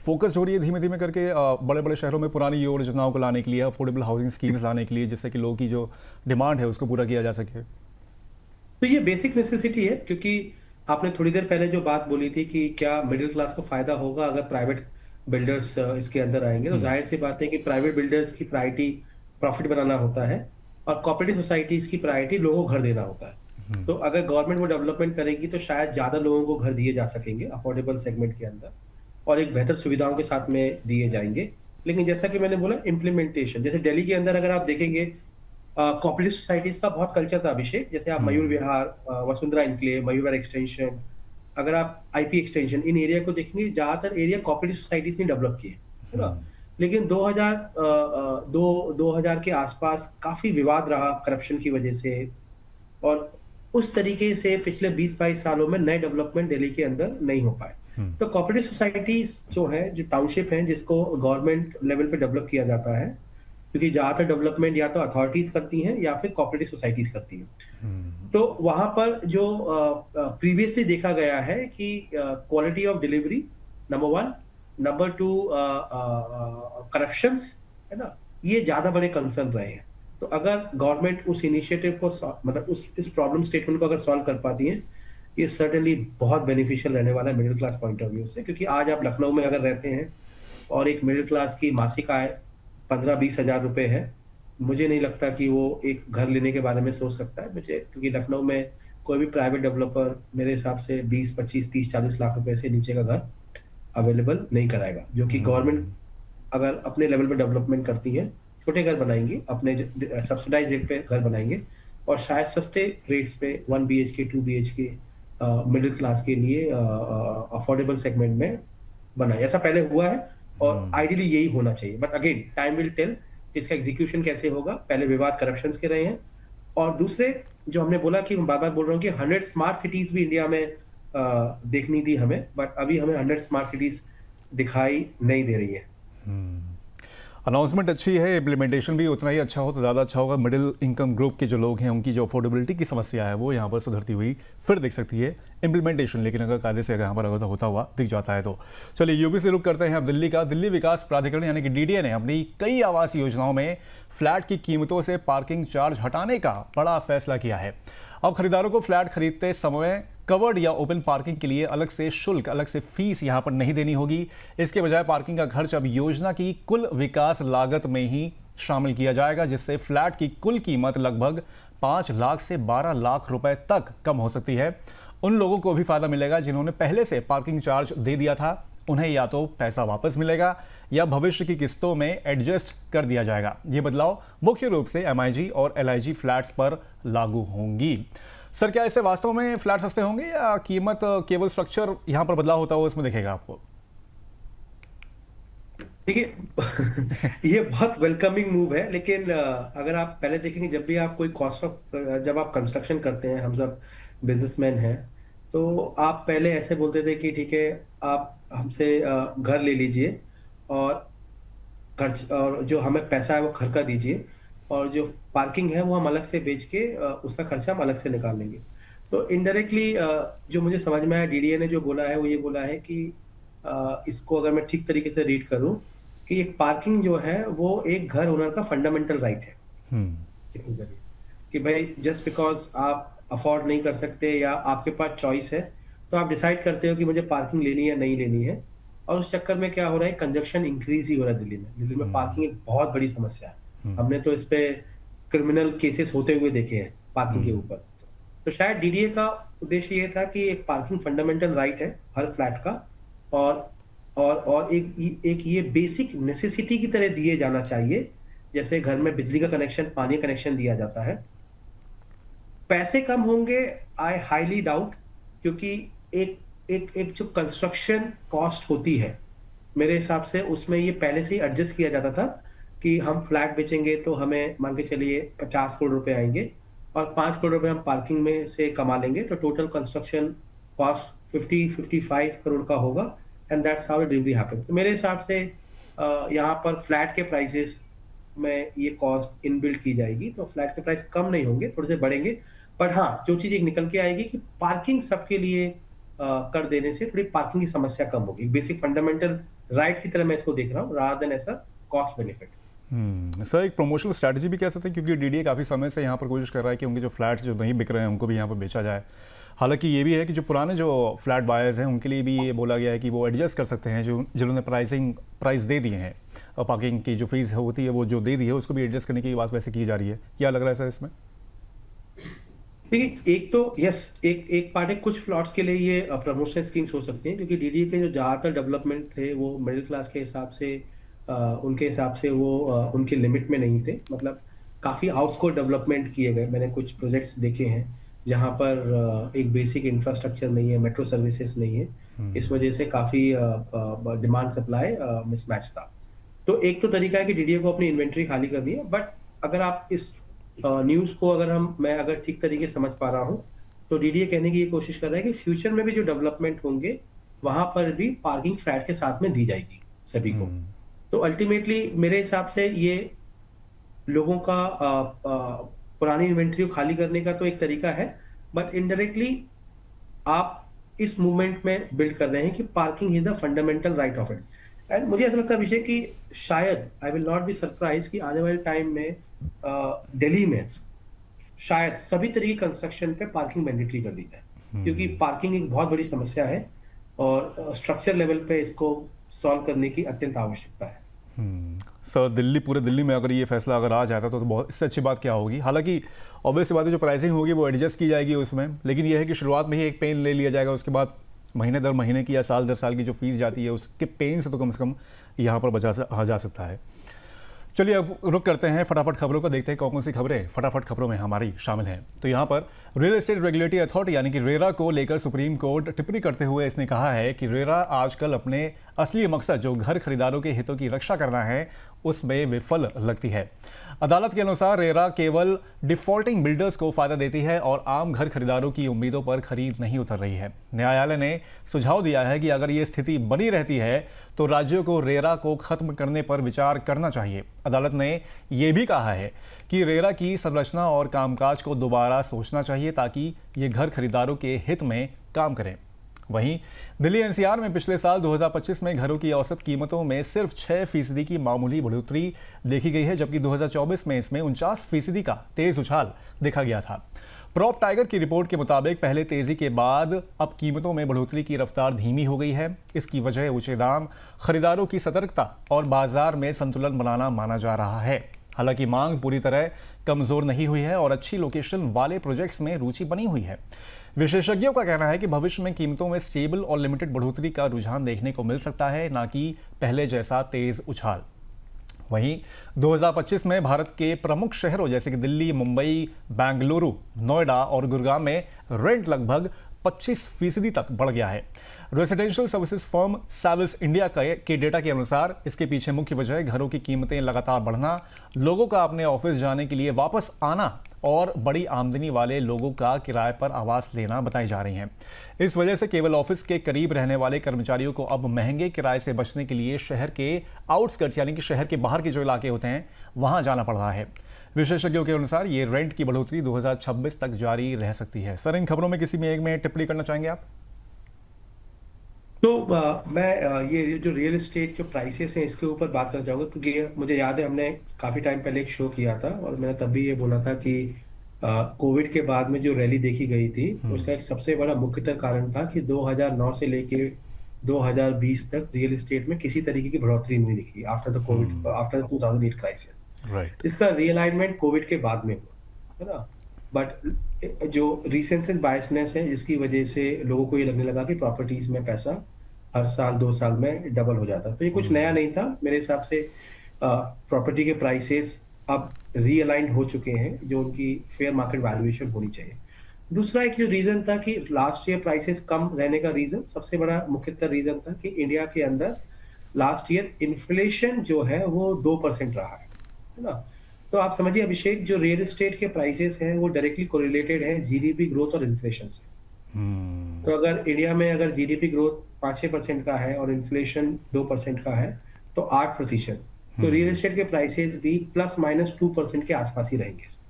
फोकस्ड हो रही है धीमे धीमे करके बड़े बड़े शहरों में पुरानी योजनाओं को लाने के लिए, अफोर्डेबल हाउसिंग स्कीम्स लाने के लिए, जिससे कि लोगों की जो डिमांड है उसको पूरा किया जा सके। तो ये बेसिक नेसेसिटी है, क्योंकि आपने थोड़ी देर पहले जो बात बोली थी कि क्या मिडिल क्लास को फायदा होगा अगर प्राइवेट बिल्डर्स इसके अंदर आएंगे, तो जाहिर सी बात है कि प्राइवेट बिल्डर्स की प्रायोरिटी प्रॉफिट बनाना होता है और कोऑपरेटिव सोसाइटीज की प्रायोरिटी लोगों को घर देना होता है। तो अगर गवर्नमेंट वो डेवलपमेंट करेगी तो शायद ज्यादा लोगों को घर दिए जा सकेंगे अफोर्डेबल सेगमेंट के अंदर, और एक बेहतर सुविधाओं के साथ में दिए जाएंगे। लेकिन जैसा कि मैंने बोला, इम्प्लीमेंटेशन, जैसे दिल्ली के अंदर अगर आप देखेंगे कोऑपरेटिव सोसाइटीज का बहुत कल्चर था अभिषेक। जैसे आप मयूर विहार, वसुंधरा इनक्लेव, मयूर विहार एक्सटेंशन, अगर आप आईपी एक्सटेंशन, इन एरिया को देखेंगे, ज्यादातर एरिया कोऑपरेटिव सोसाइटीज ने डेवलप किए, है ना। लेकिन 2000 के आसपास काफी विवाद रहा करप्शन की वजह से, और उस तरीके से पिछले 20-22 सालों में नए डेवलपमेंट दिल्ली के अंदर नहीं हो पाए। तो कोऑपरेटिव सोसाइटीज जो है, जो टाउनशिप है, जिसको गवर्नमेंट लेवल पे डेवलप किया जाता है, क्योंकि ज्यादातर डेवलपमेंट या तो अथॉरिटीज करती हैं या फिर कोऑपरेटिव सोसाइटीज करती हैं। तो वहां पर जो प्रीवियसली देखा गया है कि quality of delivery number 1, number 2 corruptions, है ना, ये ज्यादा बड़े कंसर्न रहे हैं। तो अगर गवर्नमेंट उस इनिशिएटिव को, मतलब इस प्रॉब्लम स्टेटमेंट को अगर सॉल्व कर पाती है, ये सर्टेनली बहुत बेनिफिशियल रहने वाला है middle class point of view से। क्योंकि आज आप लखनऊ में अगर रहते हैं और एक मिडिल क्लास की मासिक आय 15-20 हजार रुपए है, मुझे नहीं लगता कि वो एक घर लेने के बारे में सोच सकता है मुझे, क्योंकि लखनऊ में कोई भी प्राइवेट डेवलपर मेरे हिसाब से 20, 25, 30, 40 लाख रुपए से नीचे का घर अवेलेबल नहीं कराएगा। जो कि गवर्नमेंट अगर अपने लेवल पे डेवलपमेंट करती है, छोटे घर बनाएंगी, अपने सब्सिडाइज रेट पे घर बनाएंगे, और शायद सस्ते रेट्स पे 1 BHK 2 BHK मिडिल क्लास के लिए अफोर्डेबल सेगमेंट में बनाए। ऐसा पहले हुआ है और आइडियली यही होना चाहिए, but again time will tell इसका एग्जीक्यूशन कैसे होगा, पहले विवाद करप्शन के रहे हैं। और दूसरे जो हमने बोला कि मैं बार बार बोल रहा हूँ कि 100 स्मार्ट सिटीज भी इंडिया में देखनी थी हमें, बट अभी हमें 100 स्मार्ट सिटीज दिखाई नहीं दे रही है। अनाउंसमेंट अच्छी है, इम्प्लीमेंटेशन भी उतना ही अच्छा हो तो ज़्यादा अच्छा होगा। मिडिल इनकम ग्रुप के जो लोग हैं उनकी जो अफोर्डेबिलिटी की समस्या है वो यहाँ पर सुधरती हुई फिर दिख सकती है इम्प्लीमेंटेशन, लेकिन अगर कायदे से यहाँ पर अगर होता हुआ दिख जाता है तो। चलिए यूपी से रुक करते हैं अब दिल्ली का। दिल्ली विकास प्राधिकरण यानी कि डीडीए ने अपनी कई आवास योजनाओं में फ्लैट की कीमतों से पार्किंग चार्ज हटाने का बड़ा फैसला किया है। अब खरीदारों को फ्लैट खरीदते समय कवर्ड या ओपन पार्किंग के लिए अलग से शुल्क, अलग से फीस यहां पर नहीं देनी होगी। इसके बजाय पार्किंग का खर्च अब योजना की कुल विकास लागत में ही शामिल किया जाएगा, जिससे फ्लैट की कुल कीमत लगभग 5 लाख से 12 लाख रुपए तक कम हो सकती है। उन लोगों को भी फायदा मिलेगा जिन्होंने पहले से पार्किंग चार्ज दे दिया था। उन्हें या तो पैसा वापस मिलेगा या भविष्य की किस्तों में एडजस्ट कर दिया जाएगा। ये बदलाव मुख्य रूप से एमआईजी और एलआईजी फ्लैट्स पर लागू होंगी। सर, क्या इससे वास्तव में फ्लैट सस्ते होंगे या कीमत केवल स्ट्रक्चर यहां पर बदलाव होता हुआ इसमें दिखेगा आपको? देखिए ये बहुत वेलकमिंग मूव है, लेकिन अगर आप पहले देखेंगे, जब भी आप कोई कॉस्ट ऑफ जब आप कंस्ट्रक्शन करते हैं, हम सब बिजनेसमैन हैं, तो आप पहले ऐसे बोलते थे कि ठीक है आप हमसे घर ले लीजिए और खर्च, और जो हमें पैसा है वो घर का दीजिए, और जो पार्किंग है वो हम अलग से बेच के उसका खर्चा हम अलग से निकाल लेंगे। तो इनडायरेक्टली जो मुझे समझ में आया, डीडीए ने जो बोला है वो ये बोला है कि इसको अगर मैं ठीक तरीके से रीड करूं कि एक पार्किंग जो है वो एक घर ओनर का फंडामेंटल राइट है। कि भाई जस्ट बिकॉज आप अफोर्ड नहीं कर सकते या आपके पास चॉइस है, तो आप डिसाइड करते हो कि मुझे पार्किंग लेनी है नहीं लेनी है। और उस चक्कर में क्या हो रहा है, कंजक्शन इंक्रीज ही हो रहा है दिल्ली में। दिल्ली में पार्किंग एक बहुत बड़ी समस्या है। हमने तो इस पे क्रिमिनल केसेस होते हुए देखे हैं पार्किंग के ऊपर। तो शायद डीडीए का उद्देश्य ये था कि एक पार्किंग फंडामेंटल राइट है हर फ्लैट का, और एक ये बेसिक नेसेसिटी की तरह दिए जाना चाहिए, जैसे घर में बिजली का कनेक्शन, पानी कनेक्शन दिया जाता है। पैसे कम होंगे, आई हाईली डाउट, क्योंकि एक जो कंस्ट्रक्शन कॉस्ट होती है, मेरे हिसाब से उसमें ये पहले से ही एडजस्ट किया जाता था कि हम फ्लैट बेचेंगे तो हमें मान के चलिए 50 करोड़ रुपए आएंगे और 5 करोड़ रुपए हम पार्किंग में से कमा लेंगे, तो टोटल कंस्ट्रक्शन कॉस्ट 50-55 करोड़ का होगा, and that's how it really happen. तो मेरे हिसाब से यहाँ पर फ्लैट के प्राइसेस में ये कॉस्ट इनबिल्ट की जाएगी, तो फ्लैट के प्राइस कम नहीं होंगे, थोड़े से बढ़ेंगे। पर हाँ, जो चीज एक निकल के आएगी कि पार्किंग सबके लिए कर देने से थोड़ी पार्किंग की समस्या कम होगी। बेसिक फंडामेंटल राइट की तरह मैं इसको देख रहा हूँ, रादर देन ऐसा कॉस्ट बेनिफिट। सर, एक प्रमोशनल स्ट्रैटेजी भी कह सकते हैं, क्योंकि डीडीए काफ़ी समय से यहाँ पर कोशिश कर रहा है कि उनके जो फ्लैट्स जो नहीं बिक रहे हैं उनको भी यहाँ पर बेचा जाए। हालांकि ये भी है कि जो पुराने जो फ्लैट बायर्स हैं उनके लिए भी ये बोला गया है कि वो एडजस्ट कर सकते हैं, जो जिन्होंने प्राइस दे दिए हैं और पार्किंग की जो फीस होती है वो जो दे दी है उसको भी एडजस्ट करने की बात वैसे की जा रही है। क्या लग रहा है सर इसमें? देखिए, एक तो यस, एक पार्ट है, कुछ प्लॉट्स के लिए ये प्रमोशनल स्कीम्स हो सकती हैं, क्योंकि डीडीए के जो ज़्यादातर डेवलपमेंट थे वो मिडिल क्लास के हिसाब से, उनके हिसाब से वो उनके लिमिट में नहीं थे। मतलब काफ़ी आउटस्कोर डेवलपमेंट किए गए। मैंने कुछ प्रोजेक्ट्स देखे हैं जहाँ पर एक बेसिक इंफ्रास्ट्रक्चर नहीं है, मेट्रो सर्विसेज नहीं है, इस वजह से काफ़ी डिमांड सप्लाई मिसमैच था। तो एक तो तरीका है कि डीडीए को अपनी इन्वेंट्री खाली करनी है, बट अगर आप इस न्यूज़ को मैं अगर ठीक तरीके से समझ पा रहा हूँ, तो डीडीए कहने की ये कोशिश कर रहा है कि फ्यूचर में भी जो डेवलपमेंट होंगे वहां पर भी पार्किंग फ्लैट के साथ में दी जाएगी सभी को। तो अल्टीमेटली मेरे हिसाब से ये लोगों का पुरानी इन्वेंट्री को खाली करने का तो एक तरीका है, बट इनडायरेक्टली आप इस मूवमेंट में बिल्ड कर रहे हैं कि parking is the fundamental right of it. And मुझे ऐसा लगता है विषय कि शायद I will not be surprise कि आने वाले टाइम में दिल्ली में शायद सभी तरह की कंस्ट्रक्शन पे पार्किंग मैंडेटरी कर दी जाए, क्योंकि पार्किंग एक बहुत बड़ी समस्या है और स्ट्रक्चर लेवल पे इसको सॉल्व करने की अत्यंत आवश्यकता है। सर, पूरे दिल्ली में अगर ये फैसला अगर आ जाता तो बहुत इससे अच्छी बात क्या होगी? हालांकि ऑब्वियस बात है, जो प्राइसिंग होगी वो एडजस्ट की जाएगी उसमें, लेकिन यह है कि शुरुआत में ही एक पेन ले लिया जाएगा, उसके बाद महीने दर महीने की या साल दर साल की जो फीस जाती है उसके पेन से तो कम से कम यहाँ पर बचा जा सकता है। चलिए अब रुक करते हैं फटाफट खबरों को, देखते हैं कौन कौन सी खबरें फटाफट खबरों में हमारी शामिल हैं। तो यहाँ पर रियल एस्टेट रेगुलेटरी अथॉरिटी यानी कि रेरा को लेकर सुप्रीम कोर्ट टिप्पणी करते हुए इसने कहा है कि रेरा आजकल अपने असली मकसद जो घर खरीदारों के हितों की रक्षा करना है उसमें विफल लगती है। अदालत के अनुसार रेरा केवल डिफॉल्टिंग बिल्डर्स को फायदा देती है और आम घर खरीदारों की उम्मीदों पर खरीद नहीं उतर रही है। न्यायालय ने सुझाव दिया है कि अगर ये स्थिति बनी रहती है तो राज्यों को रेरा को खत्म करने पर विचार करना चाहिए। अदालत ने यह भी कहा है कि रेरा की संरचना और कामकाज को दोबारा सोचना चाहिए ताकि ये घर खरीदारों के हित में काम करें। वहीं दिल्ली एनसीआर में पिछले साल 2025 में घरों की औसत कीमतों में सिर्फ 6% की मामूली बढ़ोतरी देखी गई है, जबकि 2024 में इसमें 49% का तेज उछाल देखा गया था। प्रॉप टाइगर की रिपोर्ट के मुताबिक पहले तेजी के बाद अब कीमतों में बढ़ोतरी की रफ्तार धीमी हो गई है। इसकी वजह ऊंचे दाम, खरीदारों की सतर्कता और बाजार में संतुलन बनाना माना जा रहा है। हालांकि मांग पूरी तरह कमजोर नहीं हुई है और अच्छी लोकेशन वाले प्रोजेक्ट्स में रुचि बनी हुई है। विशेषज्ञों का कहना है कि भविष्य में कीमतों में स्टेबल और लिमिटेड बढ़ोतरी का रुझान देखने को मिल सकता है, ना कि पहले जैसा तेज उछाल। वहीं 2025 में भारत के प्रमुख शहरों जैसे कि दिल्ली, मुंबई, बेंगलुरु, नोएडा और गुरुग्राम में रेंट लगभग 25% तक बढ़ गया है। रेजिडेंशियल सर्विसेज फर्म सैविस इंडिया के डेटा के अनुसार इसके पीछे मुख्य वजह घरों की कीमतें लगातार बढ़ना, लोगों का अपने ऑफिस जाने के लिए वापस आना और बड़ी आमदनी वाले लोगों का किराए पर आवास लेना बताई जा रही हैं। इस वजह से केवल ऑफिस के करीब रहने वाले कर्मचारियों को अब महंगे किराए से बचने के लिए शहर के आउटस्कर्ट्स यानी कि शहर के बाहर के जो इलाके होते हैं वहां जाना पड़ रहा है। विशेषज्ञों के अनुसार ये रेंट की बढ़ोतरी 2026 तक जारी रह सकती है। सर, इन खबरों में किसी में एक में टिप्पणी करना चाहेंगे आप? तो मैं ये जो रियल एस्टेट जो प्राइसेस हैं इसके ऊपर बात करना चाहूँगा, क्योंकि मुझे याद है हमने काफ़ी टाइम पहले एक शो किया था और मैंने तब भी ये बोला था कि कोविड के बाद में जो रैली देखी गई थी उसका एक सबसे बड़ा मुख्यतः कारण था कि 2009 से लेके 2020 तक रियल एस्टेट में किसी तरीके की बढ़ोतरी नहीं दिखी after the Covid, after the 2008 crisis. Right. इसका रियलाइनमेंट कोविड के बाद में हुआ, है ना। बट जो रिसेंसेस बायसनेस है जिसकी वजह से लोगों को ये लगने लगा कि प्रॉपर्टीज में पैसा हर साल 2 साल में डबल हो जाता, तो ये कुछ नया नहीं था। मेरे हिसाब से प्रॉपर्टी के प्राइसेस अब रीअलाइंड हो चुके हैं जो उनकी फेयर मार्केट वैल्यूएशन होनी चाहिए। दूसरा एक जो रीजन था कि लास्ट ईयर प्राइसेस कम रहने का रीजन, सबसे बड़ा मुख्यतः रीजन था कि इंडिया के अंदर लास्ट ईयर इन्फ्लेशन जो है वो 2% रहा है ना। तो आप समझिए अभिषेक, जो रियल एस्टेट के प्राइसेस हैं वो डायरेक्टली कोरिलेटेड है जीडीपी ग्रोथ और इन्फ्लेशन से। तो अगर इंडिया में अगर जीडीपी ग्रोथ 5-6% का है और इन्फ्लेशन 2% का है तो 8%, तो रियल एस्टेट के प्राइसेस भी ±2% के आसपास ही रहेंगे।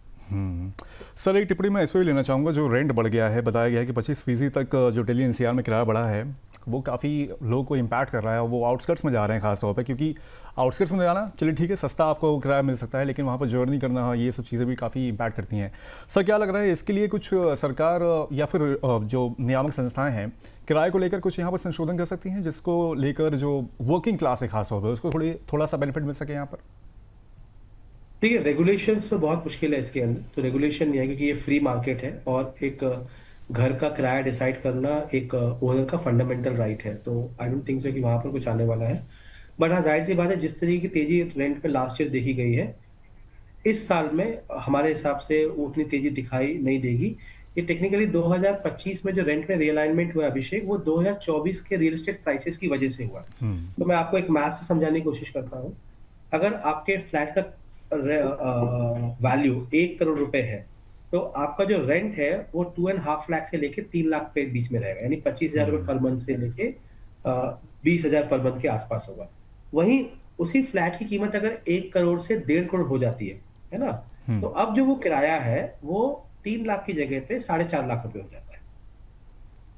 सर, एक टिप्पणी मैं इस पर लेना चाहूँगा। जो रेंट बढ़ गया है, बताया गया है कि 25% तक जो दिल्ली एनसीआर में किराया बढ़ा है वो काफ़ी लोगों को इम्पैक्ट कर रहा है और वो आउटस्कर्ट्स में जा रहे हैं खास तौर पे, क्योंकि आउटस्कर्ट्स में जाना चलिए ठीक है, सस्ता आपको किराया मिल सकता है, लेकिन वहाँ पर जर्नी करना ये सब चीज़ें भी काफ़ी इम्पैक्ट करती हैं। सर, क्या लग रहा है इसके लिए कुछ सरकार या फिर जो नियामक संस्थाएं हैं किराए को लेकर कुछ यहाँ पर संशोधन कर सकती हैं, जिसको लेकर जो वर्किंग क्लास है खास तौर पर उसको थोड़ा सा बेनिफिट मिल सके यहाँ पर? ठीक है, रेगुलेशंस तो बहुत मुश्किल है इसके अंदर, तो रेगुलेशन नहीं है क्योंकि ये फ्री मार्केट है और एक घर का किराया डिसाइड करना एक ओनर का फंडामेंटल राइट है, तो आई डोंट थिंक सो कि वहां पर कुछ आने वाला है। बट हाँ, जाहिर सी बात है जिस तरीके की तेजी रेंट पे लास्ट ईयर देखी गई है, इस साल में हमारे हिसाब से उतनी तेजी दिखाई नहीं देगी। ये टेक्निकली 2025 में जो रेंट में रियलाइनमेंट हुआ अभिषेक, वो 2024 के रियल एस्टेट प्राइसेस की वजह से हुआ। तो मैं आपको एक मैथ से समझाने की कोशिश करता हूँ। अगर आपके फ्लैट का वैल्यू 1 करोड़ रुपए है तो आपका जो रेंट है वो 2.5 लाख से लेके 3 लाख के बीच में रहेगा, यानी 25,000 रुपए पर मंथ से लेके 20,000 पर मंथ के आसपास होगा। वहीं उसी फ्लैट की कीमत अगर 1 करोड़ से 1.5 करोड़ हो जाती है ना, तो अब जो वो किराया है वो 3 लाख की जगह पे 4.5 लाख रुपए हो जाता है।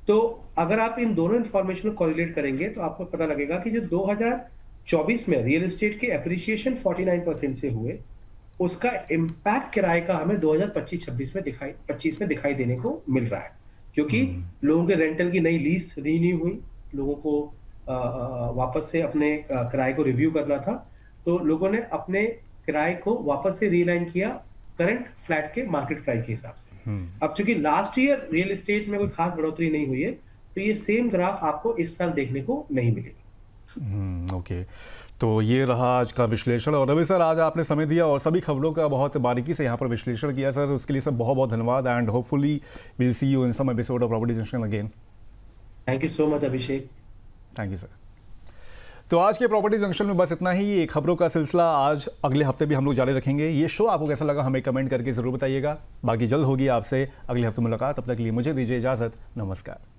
तो अगर आप इन दोनों इंफॉर्मेशन को कोरिलेट करेंगे तो आपको पता लगेगा कि जो 2024 में रियल एस्टेट के एप्रिसिएशन 49% से हुए, उसका इम्पैक्ट किराए का हमें 2025-26 में 25 में दिखाई देने को मिल रहा है, क्योंकि लोगों के रेंटल की नई लीज रीन्यू हुई, लोगों को वापस से अपने किराए को रिव्यू करना था, तो लोगों ने अपने किराए को वापस से रीलाइन किया करंट फ्लैट के मार्केट प्राइस के हिसाब से। अब चूंकि लास्ट ईयर रियल एस्टेट में कोई खास बढ़ोतरी नहीं हुई है, तो ये सेम ग्राफ आपको इस साल देखने को नहीं मिलेगा। ओके, तो ये रहा आज का विश्लेषण। और रवि सर, आज आपने समय दिया और सभी खबरों का बहुत बारीकी से यहाँ पर विश्लेषण किया सर, उसके लिए सर बहुत बहुत धन्यवाद। And hopefully will see you in some episode of Property Junction again. Thank you so much Abhishek. Thank you sir. तो आज के प्रॉपर्टी जंक्शन में बस इतना ही। ये खबरों का सिलसिला आज अगले हफ्ते भी हम लोग जारी रखेंगे। ये शो आपको कैसा लगा हमें कमेंट करके जरूर बताइएगा। बाकी जल्द होगी आपसे अगले हफ्ते मुलाकात। तब तक के लिए मुझे दीजिए इजाजत। नमस्कार।